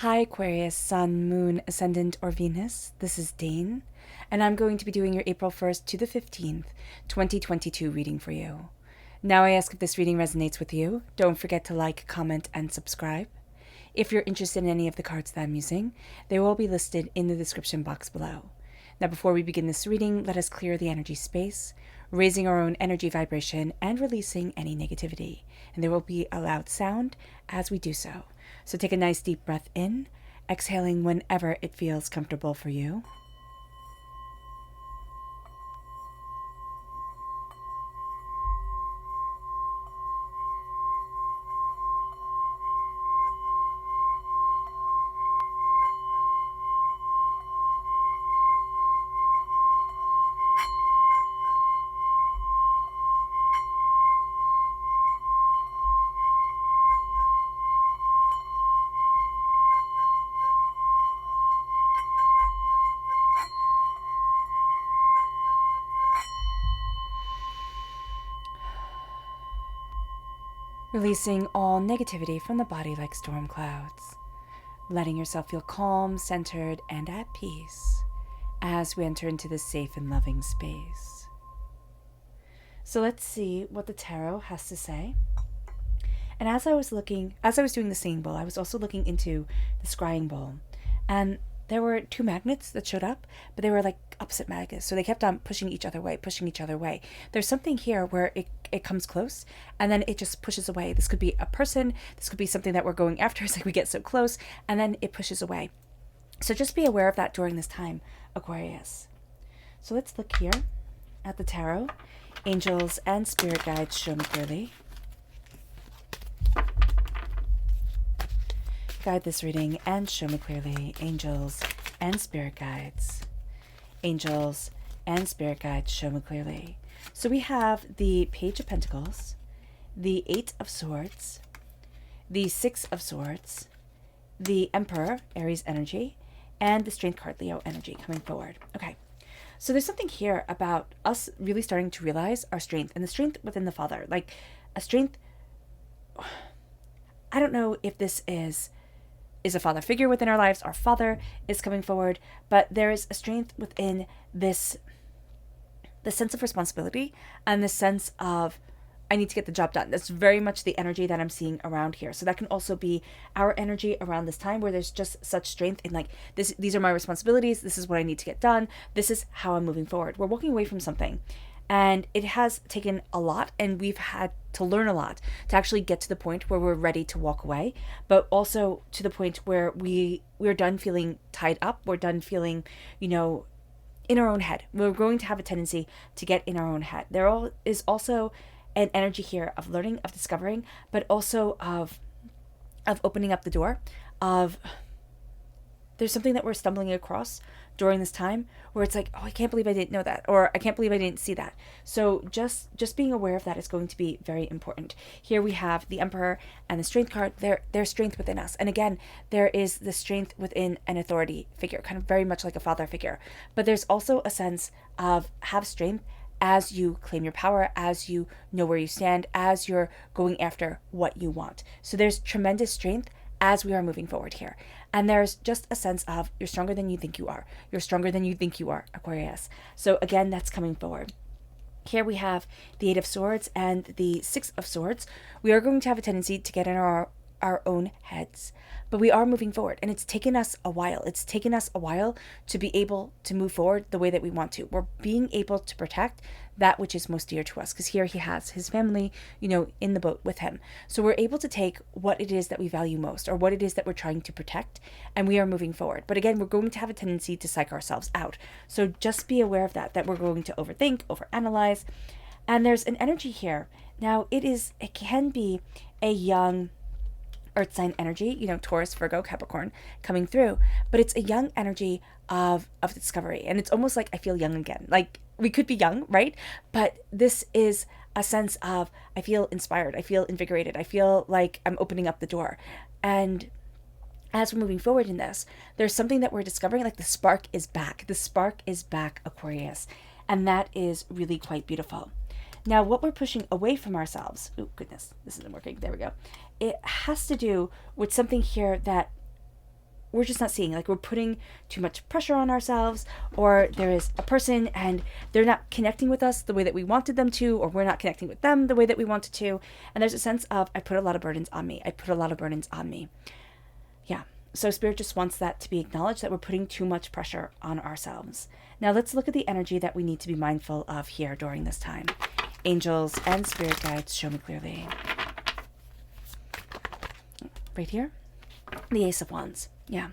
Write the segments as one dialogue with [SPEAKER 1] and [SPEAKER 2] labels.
[SPEAKER 1] Hi Aquarius, Sun, Moon, Ascendant, or Venus. This is Dane, and I'm going to be doing your April 1st to the 15th, 2022 reading for you. Now I ask if this reading resonates with you. Don't forget to like, comment, and subscribe. If you're interested in any of the cards that I'm using, they will be listed in the description box below. Now before we begin this reading, let us clear the energy space, raising our own energy vibration and releasing any negativity. And there will be a loud sound as we do so. So take a nice deep breath in, exhaling whenever it feels comfortable for you. Releasing all negativity from the body like storm clouds. Letting yourself feel calm, centered, and at peace as we enter into this safe and loving space. So let's see what the tarot has to say. And as I was doing the singing bowl, I was also looking into the scrying bowl. And there were two magnets that showed up, but they were like opposite magnets. So they kept on pushing each other away. There's something here where it comes close and then it just pushes away. This could be a person. This could be something that we're going after. It's like we get so close and then it pushes away. So just be aware of that during this time, Aquarius. So let's look here at the tarot. Angels and spirit guides show me clearly. Guide this reading and show me clearly. Angels and spirit guides. Angels and spirit guides show me clearly. So we have the Page of Pentacles, the Eight of Swords, the Six of Swords, the Emperor, Aries energy, and the Strength card, Leo energy coming forward. Okay, so there's something here about us really starting to realize our strength and the strength within the Father. Like a strength, I don't know if this is a father figure within our lives. Our father is coming forward, but there is a strength within this, the sense of responsibility and the sense of I need to get the job done. That's very much the energy that I'm seeing around here. So that can also be our energy around this time where there's just such strength in like this. These are my responsibilities. This is what I need to get done. This is how I'm moving forward. We're walking away from something. And it has taken a lot, and we've had to learn a lot to actually get to the point where we're ready to walk away, but also to the point where we're done feeling tied up. We're done feeling, in our own head. We're going to have a tendency to get in our own head. There is also an energy here of learning, of discovering, but also of opening up the door of there's something that we're stumbling across during this time where it's like, oh, I can't believe I didn't know that, or I can't believe I didn't see that. So just being aware of that is going to be very important. Here we have the Emperor and the Strength card. There's strength within us. And again, there is the strength within an authority figure, kind of very much like a father figure. But there's also a sense of have strength as you claim your power, as you know where you stand, as you're going after what you want. So there's tremendous strength as we are moving forward here. And there's just a sense of you're stronger than you think you are. You're stronger than you think you are, Aquarius. So again, that's coming forward. Here we have the Eight of Swords and the Six of Swords. We are going to have a tendency to get in our own heads, but we are moving forward, and it's taken us a while. It's taken us a while to be able to move forward the way that we want to. We're being able to protect that which is most dear to us, because here he has his family, in the boat with him. So we're able to take what it is that we value most, or what it is that we're trying to protect, and we are moving forward. But again, we're going to have a tendency to psych ourselves out. So just be aware of that we're going to overthink, overanalyze. And there's an energy here. Now it can be a young Earth sign energy, Taurus, Virgo, Capricorn coming through, but it's a young energy of discovery. And it's almost like I feel young again. Like we could be young, right? But this is a sense of I feel inspired. I feel invigorated. I feel like I'm opening up the door. And as we're moving forward in this, there's something that we're discovering, like the spark is back. The spark is back, Aquarius. And that is really quite beautiful. Now, what we're pushing away from ourselves, oh goodness, this isn't working, there we go. It has to do with something here that we're just not seeing, like we're putting too much pressure on ourselves, or there is a person and they're not connecting with us the way that we wanted them to, or we're not connecting with them the way that we wanted to. And there's a sense of, I put a lot of burdens on me. I put a lot of burdens on me. Yeah. So Spirit just wants that to be acknowledged, that we're putting too much pressure on ourselves. Now let's look at the energy that we need to be mindful of here during this time. Angels and Spirit guides, show me clearly. Right here, the Ace of Wands. Yeah.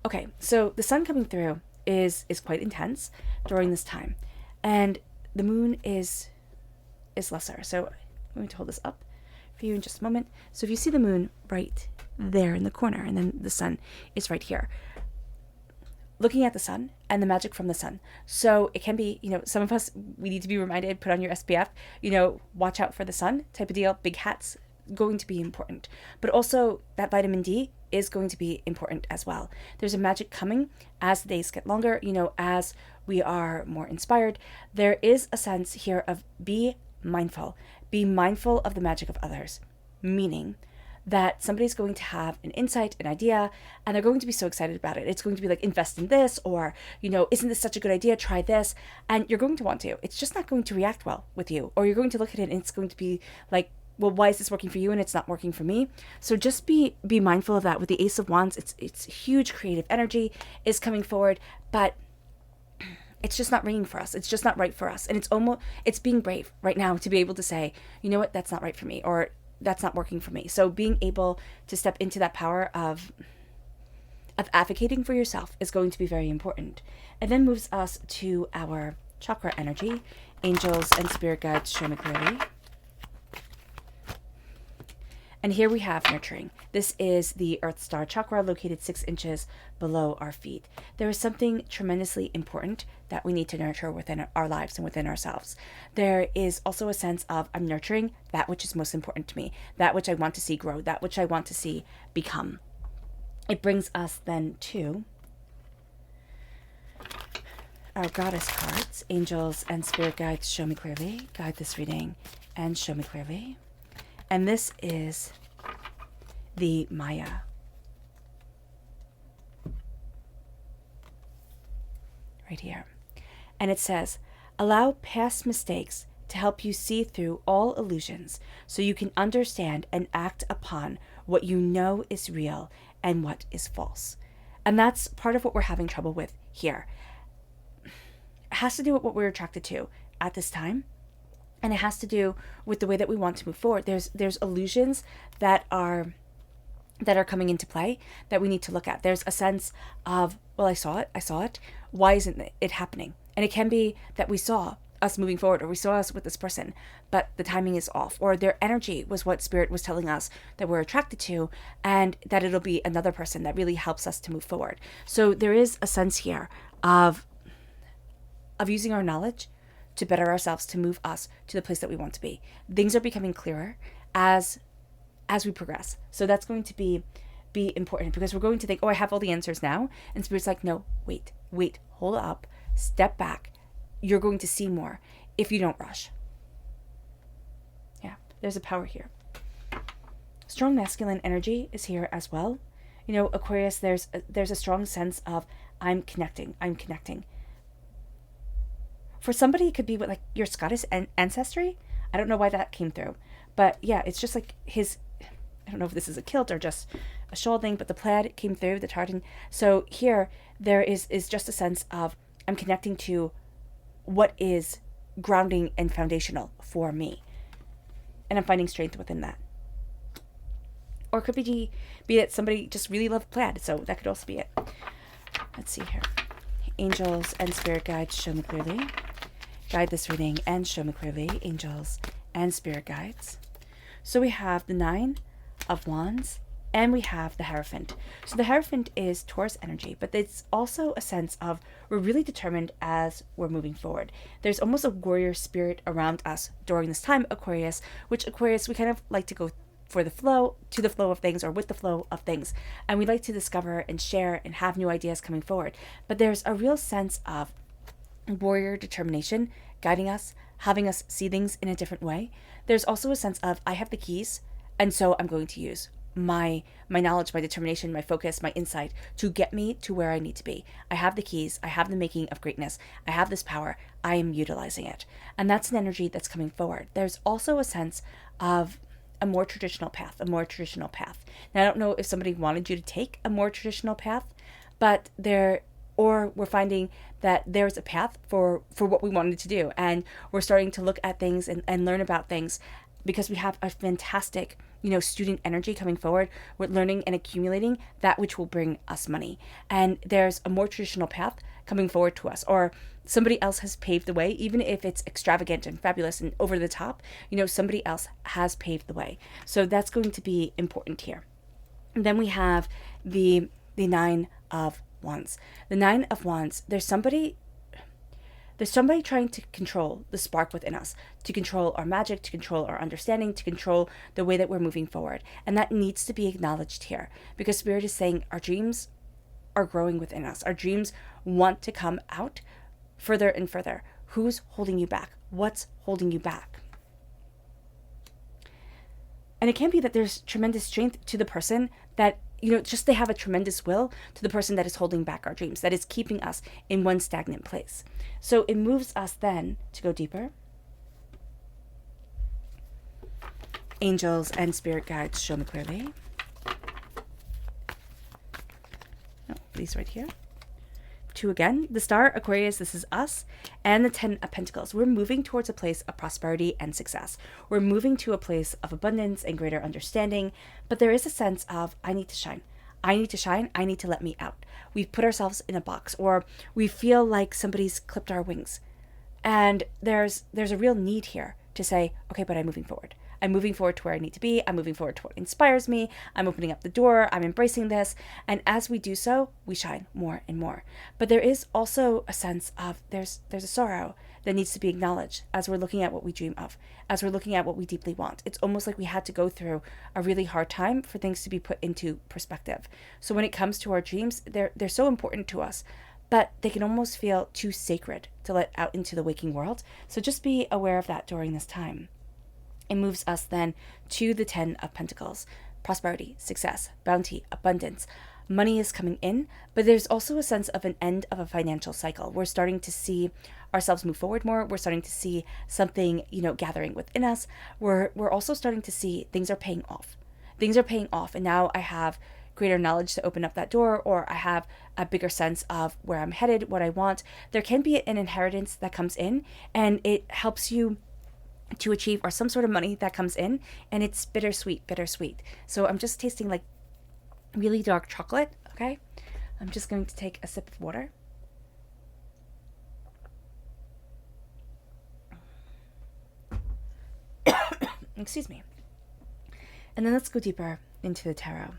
[SPEAKER 1] Okay, so the sun coming through is quite intense during this time, and the moon is lesser. So I'm going to hold this up for you in just a moment. So if you see the moon right there in the corner, and then the sun is right here, looking at the sun and the magic from the sun. So it can be, some of us, we need to be reminded, put on your SPF, watch out for the sun type of deal. Big hats going to be important, but also that vitamin D is going to be important as well. There's a magic coming as the days get longer, as we are more inspired. There is a sense here of be mindful of the magic of others, meaning that somebody's going to have an insight, an idea, and they're going to be so excited about it. It's going to be like, invest in this, or, isn't this such a good idea? Try this. And you're going to want to. It's just not going to react well with you. Or you're going to look at it and it's going to be like, well, why is this working for you and it's not working for me? So just be mindful of that. With the Ace of Wands, it's huge creative energy is coming forward, but it's just not ringing for us. It's just not right for us. And it's being brave right now to be able to say, you know what, that's not right for me, or that's not working for me. So being able to step into that power of advocating for yourself is going to be very important. And then moves us to our chakra energy. Angels and Spirit guides, show me clearly. And here we have nurturing. This is the Earth Star chakra located 6 inches below our feet. There is something tremendously important that we need to nurture within our lives and within ourselves. There is also a sense of, I'm nurturing that which is most important to me, that which I want to see grow, that which I want to see become. It brings us then to our goddess cards. Angels and Spirit guides, show me clearly. Guide this reading and show me clearly. And this is the Maya. Right here. And it says, allow past mistakes to help you see through all illusions so you can understand and act upon what you know is real and what is false. And that's part of what we're having trouble with here. It has to do with what we're attracted to at this time. And it has to do with the way that we want to move forward. There's illusions that are coming into play that we need to look at. There's a sense of, well, I saw it. Why isn't it happening? And it can be that we saw us moving forward, or we saw us with this person, but the timing is off, or their energy was what Spirit was telling us that we're attracted to, and that it'll be another person that really helps us to move forward. So there is a sense here of using our knowledge to better ourselves, to move us to the place that we want to be. Things are becoming clearer as we progress. So that's going to be important, because we're going to think, oh, I have all the answers now. And Spirit's like, no, wait, hold up, step back. You're going to see more if you don't rush. Yeah, there's a power here. Strong masculine energy is here as well. Aquarius, there's a strong sense of, I'm connecting. For somebody, it could be with like your Scottish ancestry. I don't know why that came through. But yeah, it's just like I don't know if this is a kilt or just a shawl thing, but the plaid came through, the tartan. So here, there is just a sense of, I'm connecting to what is grounding and foundational for me. And I'm finding strength within that. Or it could be that somebody just really loved plaid. So that could also be it. Let's see here. Angels and Spirit guides, show me clearly. Guide this reading and show me clearly. Angels and Spirit guides. So we have the 9 of Wands and we have the Hierophant. So the Hierophant is Taurus energy, but it's also a sense of, we're really determined as we're moving forward. There's almost a warrior spirit around us during this time, Aquarius, which Aquarius, we kind of like to go to the flow of things, or with the flow of things. And we like to discover and share and have new ideas coming forward. But there's a real sense of warrior determination guiding us, having us see things in a different way. There's also a sense of, I have the keys, and so I'm going to use my knowledge, my determination, my focus, my insight to get me to where I need to be. I have the keys. I have the making of greatness. I have this power. I am utilizing it. And that's an energy that's coming forward. There's also a sense of a more traditional path, Now, I don't know if somebody wanted you to take a more traditional path, but we're finding that there's a path for what we wanted to do. And we're starting to look at things and learn about things because we have a fantastic, student energy coming forward. We're learning and accumulating that which will bring us money. And there's a more traditional path coming forward to us, or somebody else has paved the way, even if it's extravagant and fabulous and over the top, somebody else has paved the way. So that's going to be important here. And then we have the Nine of Wands. The Nine of Wands, there's somebody trying to control the spark within us, to control our magic, to control our understanding, to control the way that we're moving forward. And that needs to be acknowledged here, because Spirit is saying our dreams are growing within us. Our dreams want to come out further and further. Who's holding you back? What's holding you back? And it can be that there's tremendous strength to the person that, just they have a tremendous will to the person that is holding back our dreams, that is keeping us in one stagnant place. So it moves us then to go deeper. Angels and spirit guides, show me clearly. Oh, these right here. 2 again. The Star, Aquarius, this is us. And the 10 of Pentacles. We're moving towards a place of prosperity and success. We're moving to a place of abundance and greater understanding. But there is a sense of, I need to shine. I need to shine. I need to let me out. We've put ourselves in a box, or we feel like somebody's clipped our wings. And there's a real need here to say, okay, but I'm moving forward. I'm moving forward to where I need to be. I'm moving forward to what inspires me. I'm opening up the door. I'm embracing this. And as we do so, we shine more and more. But there is also a sense of there's a sorrow that needs to be acknowledged as we're looking at what we dream of, as we're looking at what we deeply want. It's almost like we had to go through a really hard time for things to be put into perspective. So when it comes to our dreams, they're so important to us, but they can almost feel too sacred to let out into the waking world. So just be aware of that during this time. It moves us then to the 10 of Pentacles. Prosperity, success, bounty, abundance. Money is coming in, but there's also a sense of an end of a financial cycle. We're starting to see ourselves move forward more. We're starting to see something, gathering within us. We're also starting to see things are paying off. Things are paying off, and now I have greater knowledge to open up that door, or I have a bigger sense of where I'm headed, what I want. There can be an inheritance that comes in, and it helps you to achieve, or some sort of money that comes in, and it's bittersweet. So I'm just tasting like really dark chocolate, okay? I'm just going to take a sip of water. Excuse me. And then let's go deeper into the tarot.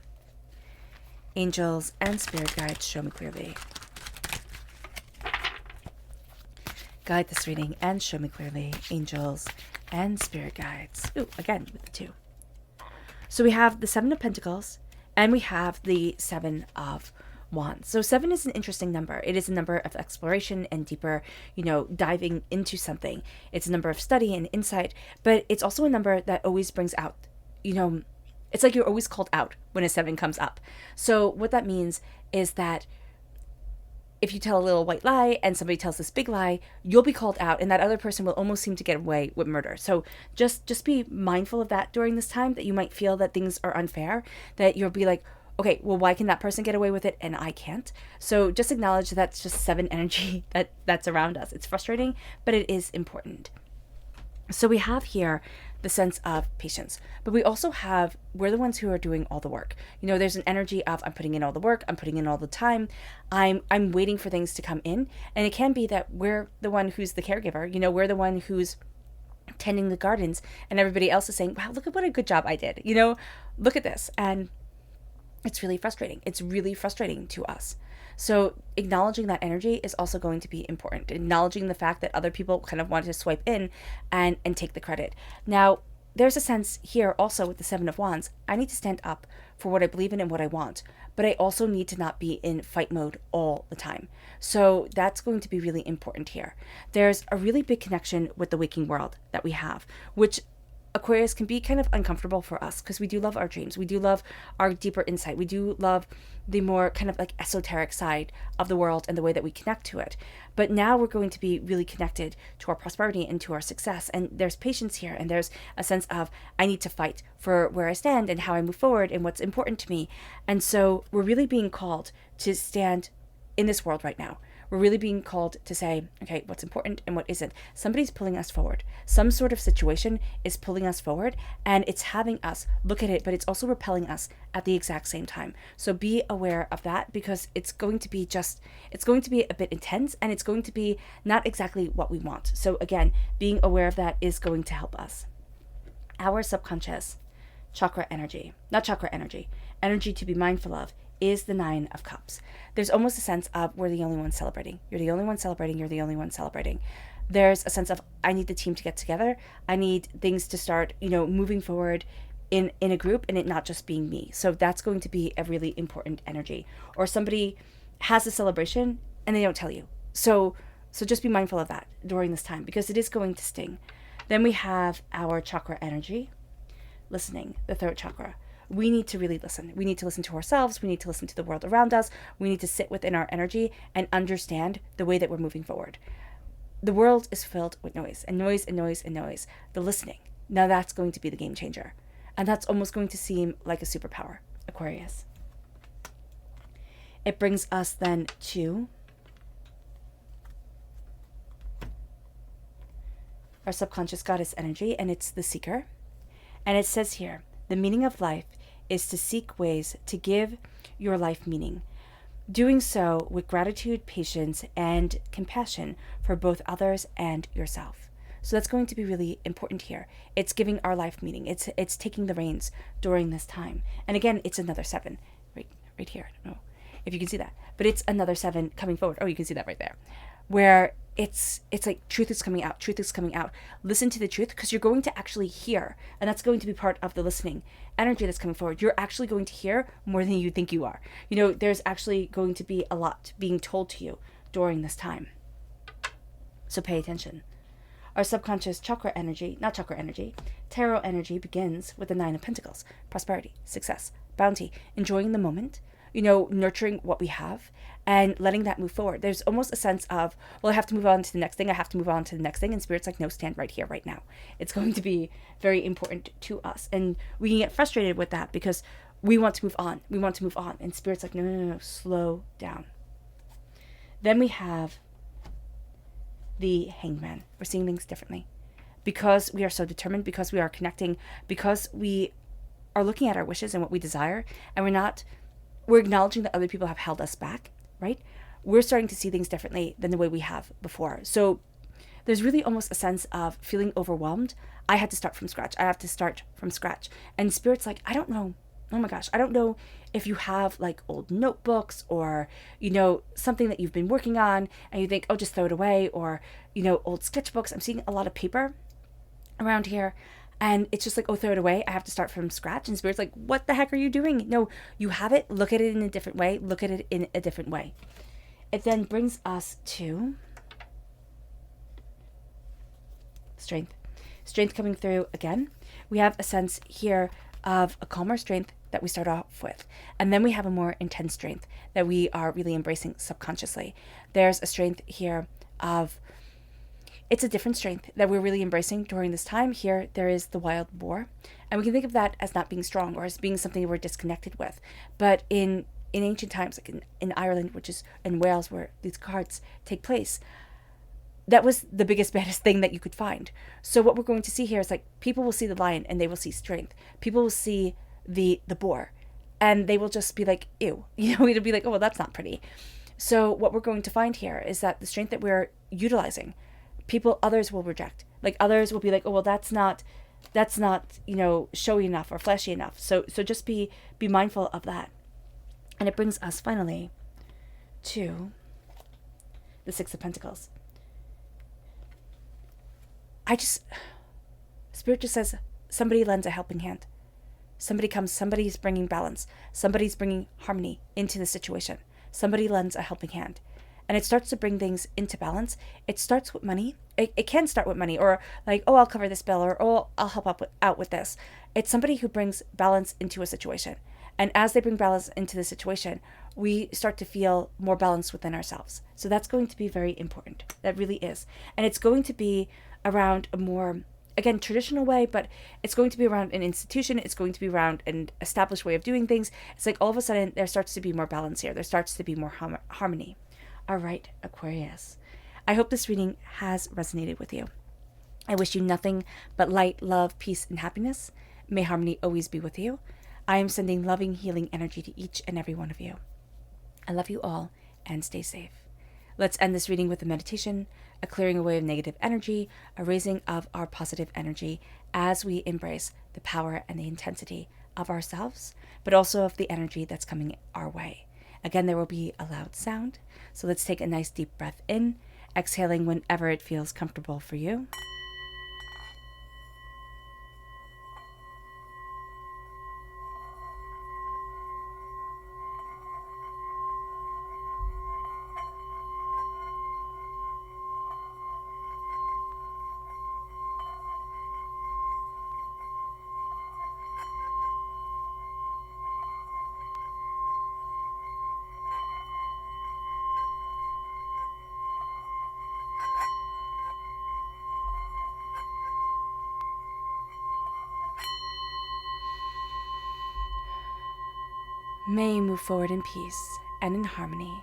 [SPEAKER 1] Angels and spirit guides, show me clearly. Guide this reading and show me clearly, angels and spirit guides. Ooh, again with the 2. So we have the 7 of Pentacles and we have the 7 of Wands. So 7 is an interesting number. It is a number of exploration and deeper, diving into something. It's a number of study and insight, but it's also a number that always brings out, it's like you're always called out when a 7 comes up. So what that means is that if you tell a little white lie and somebody tells this big lie, you'll be called out, and that other person will almost seem to get away with murder. So just be mindful of that during this time, that you might feel that things are unfair, that you'll be like, okay, well, why can that person get away with it and I can't? So just acknowledge that's just 7 energy that's around us. It's frustrating, but it is important. So we have here the sense of patience, but we also have, we're the ones who are doing all the work. There's an energy of, I'm putting in all the work, I'm putting in all the time, I'm waiting for things to come in. And it can be that we're the one who's the caregiver, we're the one who's tending the gardens, and everybody else is saying, wow, look at what a good job I did, look at this. And it's really frustrating. It's really frustrating to us. So acknowledging that energy is also going to be important. Acknowledging the fact that other people kind of want to swipe in and take the credit. Now, there's a sense here also with the 7 of Wands. I need to stand up for what I believe in and what I want, but I also need to not be in fight mode all the time. So that's going to be really important here. There's a really big connection with the waking world that we have, which Aquarius can be kind of uncomfortable for us because we do love our dreams. We do love our deeper insight. We do love the more kind of like esoteric side of the world and the way that we connect to it. But now we're going to be really connected to our prosperity and to our success. And there's patience here. And there's a sense of, I need to fight for where I stand and how I move forward and what's important to me. And so we're really being called to stand in this world right now. We're really being called to say, okay, what's important and what isn't. Somebody's pulling us forward. Some sort of situation is pulling us forward, and it's having us look at it, but it's also repelling us at the exact same time. So be aware of that, because it's going to be a bit intense, and it's going to be not exactly what we want. So again, being aware of that is going to help us. Our subconscious energy to be mindful of is the 9 of Cups. There's almost a sense of, we're the only ones celebrating. You're the only one celebrating. You're the only one celebrating. There's a sense of, I need the team to get together. I need things to start, moving forward in a group, and it not just being me. So that's going to be a really important energy. Or somebody has a celebration and they don't tell you. So just be mindful of that during this time, because it is going to sting. Then we have our chakra energy, listening, the throat chakra. We need to really listen. We need to listen to ourselves. We need to listen to the world around us. We need to sit within our energy and understand the way that we're moving forward. The world is filled with noise and noise and noise and noise. The listening, now that's going to be the game changer. And that's almost going to seem like a superpower, Aquarius. It brings us then to our subconscious goddess energy, and it's the seeker. And it says here, the meaning of life is to seek ways to give your life meaning, doing so with gratitude, patience, and compassion for both others and yourself. So that's going to be really important here. It's giving our life meaning. It's taking the reins during this time. And again, it's another 7 right here. I don't know if you can see that, but it's another 7 coming forward. Oh, you can see that right there, where it's like truth is coming out. Listen to the truth, because you're going to actually hear, and that's going to be part of the listening energy that's coming forward. You're actually going to hear more than you think you are. There's actually going to be a lot being told to you during this time. So pay attention. Our subconscious tarot energy begins with the 9 of Pentacles, prosperity, success, bounty, enjoying the moment, nurturing what we have and letting that move forward. There's almost a sense of, well, I have to move on to the next thing. And Spirit's like, no, stand right here, right now. It's going to be very important to us. And we can get frustrated with that because we want to move on. And Spirit's like, no, slow down. Then we have the Hangman. We're seeing things differently because we are so determined, because we are connecting, because we are looking at our wishes and what we desire, and we're acknowledging that other people have held us back, right? We're starting to see things differently than the way we have before. So there's really almost a sense of feeling overwhelmed. I had to start from scratch. And Spirit's like, I don't know. Oh my gosh, I don't know if you have like old notebooks or, something that you've been working on and you think, oh, just throw it away, or, old sketchbooks. I'm seeing a lot of paper around here. And it's just like, oh, throw it away. I have to start from scratch. And Spirit's like, what the heck are you doing? No, you have it. Look at it in a different way. It then brings us to strength. Strength coming through again. We have a sense here of a calmer strength that we start off with. And then we have a more intense strength that we are really embracing subconsciously. There's a strength here of, it's a different strength that we're really embracing during this time. Here, there is the wild boar. And we can think of that as not being strong or as being something we're disconnected with. But in ancient times, like in Ireland, which is in Wales, where these cards take place, that was the biggest, baddest thing that you could find. So what we're going to see here is like, people will see the lion and they will see strength. People will see the boar and they will just be like, ew. It'll be like, oh, well, that's not pretty. So what we're going to find here is that the strength that we're utilizing, others will reject. Like others will be like, oh, well, that's not, showy enough or flashy enough. So just be mindful of that. And it brings us finally to the 6 of Pentacles. Spirit just says, somebody lends a helping hand. Somebody comes, somebody's bringing balance. Somebody's bringing harmony into the situation. Somebody lends a helping hand. and it starts to bring things into balance. It starts with money. It can start with money, or like, oh, I'll cover this bill, or oh, I'll help out with this. It's somebody who brings balance into a situation. And as they bring balance into the situation, we start to feel more balanced within ourselves. So that's going to be very important. That really is. And it's going to be around a more, again, traditional way, but it's going to be around an institution. It's going to be around an established way of doing things. It's like all of a sudden there starts to be more balance here. There starts to be more harmony. All right, Aquarius. I hope this reading has resonated with you. I wish you nothing but light, love, peace, and happiness. May harmony always be with you. I am sending loving, healing energy to each and every one of you. I love you all, and stay safe. Let's end this reading with a meditation, a clearing away of negative energy, a raising of our positive energy as we embrace the power and the intensity of ourselves, but also of the energy that's coming our way. Again, there will be a loud sound, so let's take a nice deep breath in, exhaling whenever it feels comfortable for you. May you move forward in peace and in harmony,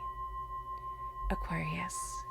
[SPEAKER 1] Aquarius.